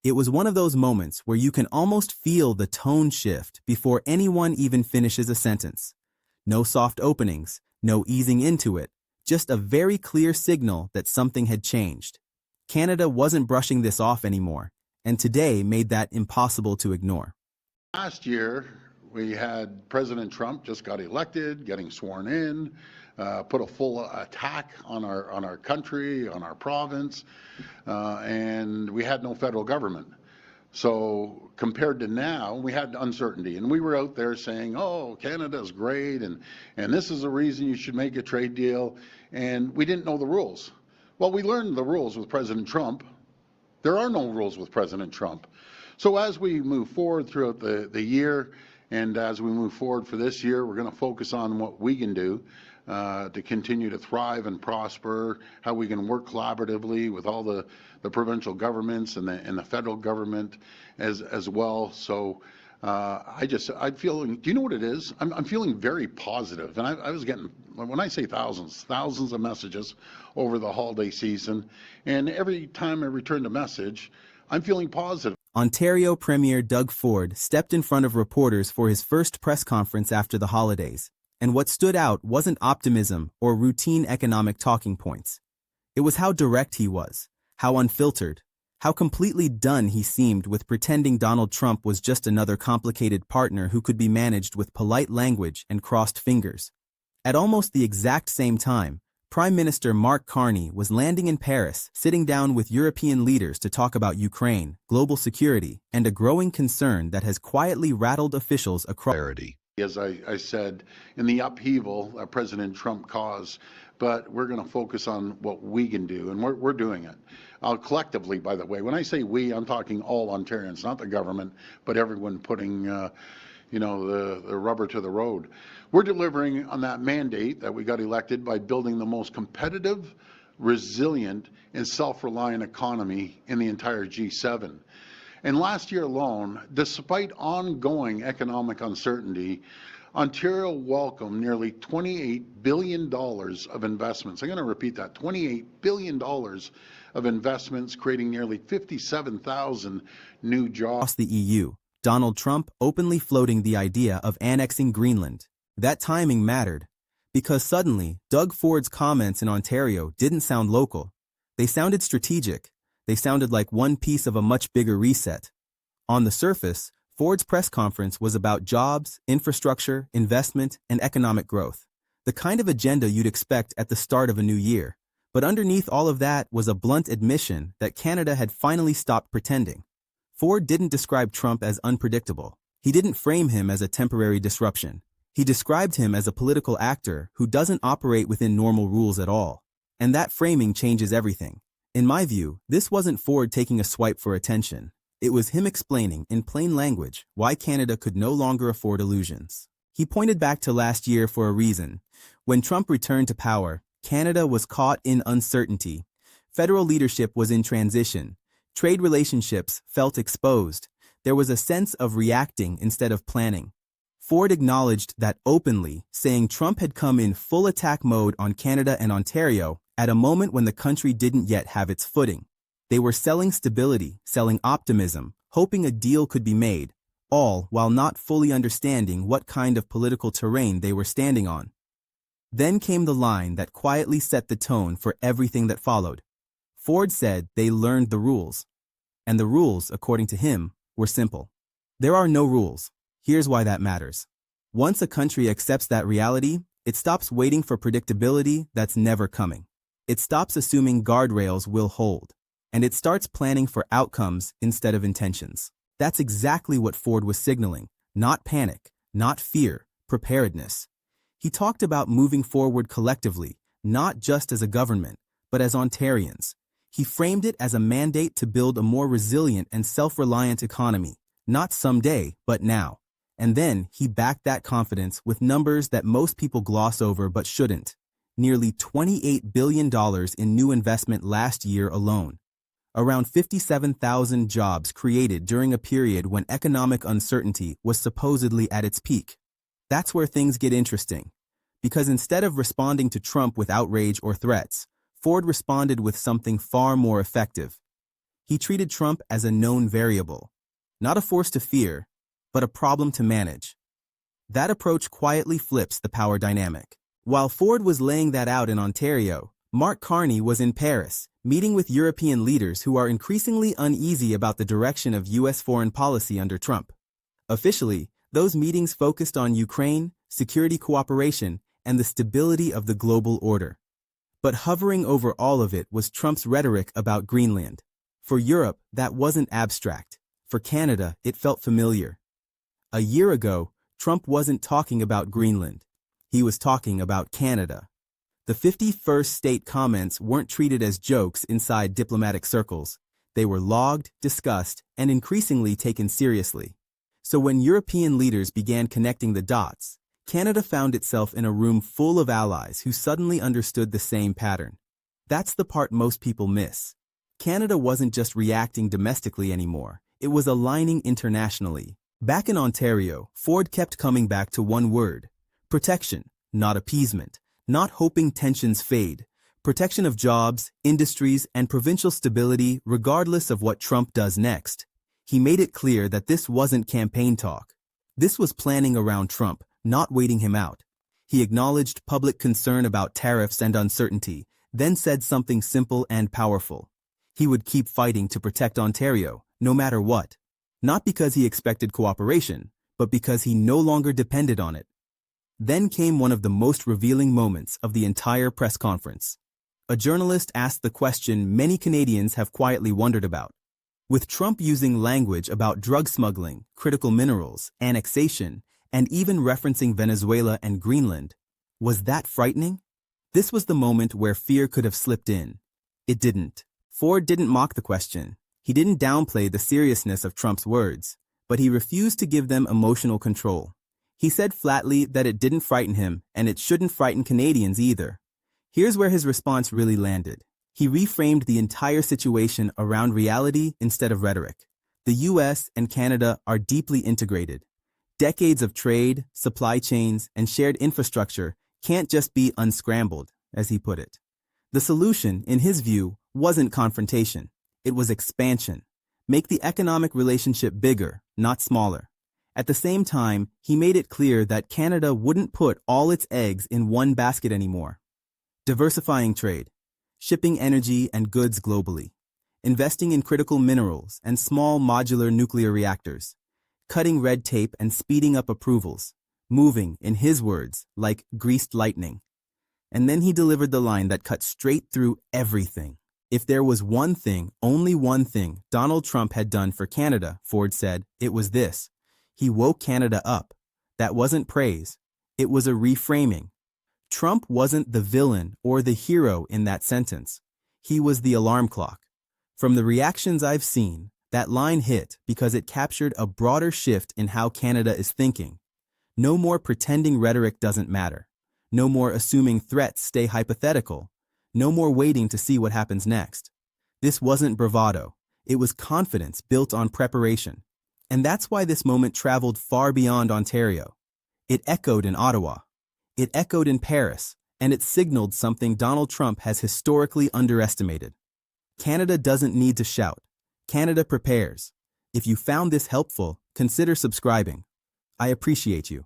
It was one of those moments where you can almost feel the tone shift before anyone even finishes a sentence. No soft openings, no easing into it, just a very clear signal that something had changed. Canada wasn't brushing this off anymore, and today made that impossible to ignore. Last year, we had President Trump just got elected, getting sworn in, put a full attack on our country, on our province, and we had no federal government. So compared to now, we had uncertainty, and we were out there saying, oh, Canada's great, and this is the reason you should make a trade deal, and we didn't know the rules. Well, we learned the rules with President Trump. There are no rules with President Trump. So as we move forward throughout the year, and as we move forward for this year, we're going to focus on what we can do to continue to thrive and prosper, how we can work collaboratively with all the provincial governments and the federal government as well. So I'm feeling, do you know what it is? I'm feeling very positive. And I was getting, when I say thousands of messages over the holiday season. And every time I returned a message, I'm feeling positive. Ontario Premier Doug Ford stepped in front of reporters for his first press conference after the holidays. And what stood out wasn't optimism or routine economic talking points. It was how direct he was, how unfiltered, how completely done he seemed with pretending Donald Trump was just another complicated partner who could be managed with polite language and crossed fingers. At almost the exact same time, Prime Minister Mark Carney was landing in Paris, sitting down with European leaders to talk about Ukraine, global security, and a growing concern that has quietly rattled officials across. As I said, in the upheaval that President Trump caused, but we're going to focus on what we can do, and we're doing it. Collectively, by the way, when I say we, I'm talking all Ontarians, not the government, but everyone putting the rubber to the road. We're delivering on that mandate that we got elected by building the most competitive, resilient, and self-reliant economy in the entire G7. And last year alone, despite ongoing economic uncertainty, Ontario welcomed nearly $28 billion of investments. I'm going to repeat that, $28 billion of investments, creating nearly 57,000 new jobs. Across the EU, Donald Trump openly floating the idea of annexing Greenland. That timing mattered, because suddenly, Doug Ford's comments in Ontario didn't sound local. They sounded strategic. They sounded like one piece of a much bigger reset. On the surface, Ford's press conference was about jobs, infrastructure, investment, and economic growth, the kind of agenda you'd expect at the start of a new year. But underneath all of that was a blunt admission that Canada had finally stopped pretending. Ford didn't describe Trump as unpredictable. He didn't frame him as a temporary disruption. He described him as a political actor who doesn't operate within normal rules at all. And that framing changes everything. In my view, this wasn't Ford taking a swipe for attention. It was him explaining, in plain language, why Canada could no longer afford illusions. He pointed back to last year for a reason. When Trump returned to power, Canada was caught in uncertainty. Federal leadership was in transition. Trade relationships felt exposed. There was a sense of reacting instead of planning. Ford acknowledged that openly, saying Trump had come in full attack mode on Canada and Ontario at a moment when the country didn't yet have its footing. They were selling stability, selling optimism, hoping a deal could be made, all while not fully understanding what kind of political terrain they were standing on. Then came the line that quietly set the tone for everything that followed. Ford said they learned the rules. And the rules, according to him, were simple. There are no rules. Here's why that matters. Once a country accepts that reality, it stops waiting for predictability that's never coming. It stops assuming guardrails will hold. And it starts planning for outcomes instead of intentions. That's exactly what Ford was signaling. Not panic, not fear, preparedness. He talked about moving forward collectively, not just as a government, but as Ontarians. He framed it as a mandate to build a more resilient and self-reliant economy, not someday, but now. And then he backed that confidence with numbers that most people gloss over but shouldn't. Nearly $28 billion in new investment last year alone. Around 57,000 jobs created during a period when economic uncertainty was supposedly at its peak. That's where things get interesting. Because instead of responding to Trump with outrage or threats, Ford responded with something far more effective. He treated Trump as a known variable, not a force to fear, but a problem to manage. That approach quietly flips the power dynamic. While Ford was laying that out in Ontario, Mark Carney was in Paris, meeting with European leaders who are increasingly uneasy about the direction of U.S. foreign policy under Trump. Officially, those meetings focused on Ukraine, security cooperation, and the stability of the global order. But hovering over all of it was Trump's rhetoric about Greenland. For Europe, that wasn't abstract. For Canada, it felt familiar. A year ago, Trump wasn't talking about Greenland. He was talking about Canada. The 51st state comments weren't treated as jokes inside diplomatic circles. They were logged, discussed, and increasingly taken seriously. So when European leaders began connecting the dots, Canada found itself in a room full of allies who suddenly understood the same pattern. That's the part most people miss. Canada wasn't just reacting domestically anymore. It was aligning internationally. Back in Ontario, Ford kept coming back to one word: protection, not appeasement, not hoping tensions fade. Protection of jobs, industries, and provincial stability regardless of what Trump does next. He made it clear that this wasn't campaign talk. This was planning around Trump, not waiting him out. He acknowledged public concern about tariffs and uncertainty, then said something simple and powerful. He would keep fighting to protect Ontario, no matter what. Not because he expected cooperation, but because he no longer depended on it. Then came one of the most revealing moments of the entire press conference. A journalist asked the question many Canadians have quietly wondered about. With Trump using language about drug smuggling, critical minerals, annexation, and even referencing Venezuela and Greenland, was that frightening? This was the moment where fear could have slipped in. It didn't. Ford didn't mock the question. He didn't downplay the seriousness of Trump's words, but he refused to give them emotional control. He said flatly that it didn't frighten him, and it shouldn't frighten Canadians either. Here's where his response really landed. He reframed the entire situation around reality instead of rhetoric. The U.S. and Canada are deeply integrated. Decades of trade, supply chains, and shared infrastructure can't just be unscrambled, as he put it. The solution, in his view, wasn't confrontation. It was expansion. Make the economic relationship bigger, not smaller. At the same time, he made it clear that Canada wouldn't put all its eggs in one basket anymore. Diversifying trade, shipping energy and goods globally, investing in critical minerals and small modular nuclear reactors, cutting red tape and speeding up approvals, moving, in his words, like greased lightning. And then he delivered the line that cut straight through everything. If there was one thing, only one thing, Donald Trump had done for Canada, Ford said, it was this. He woke Canada up. That wasn't praise. It was a reframing. Trump wasn't the villain or the hero in that sentence. He was the alarm clock. From the reactions I've seen, that line hit because it captured a broader shift in how Canada is thinking. No more pretending rhetoric doesn't matter. No more assuming threats stay hypothetical. No more waiting to see what happens next. This wasn't bravado. It was confidence built on preparation. And that's why this moment traveled far beyond Ontario. It echoed in Ottawa. It echoed in Paris, and it signaled something Donald Trump has historically underestimated. Canada doesn't need to shout. Canada prepares. If you found this helpful, consider subscribing. I appreciate you.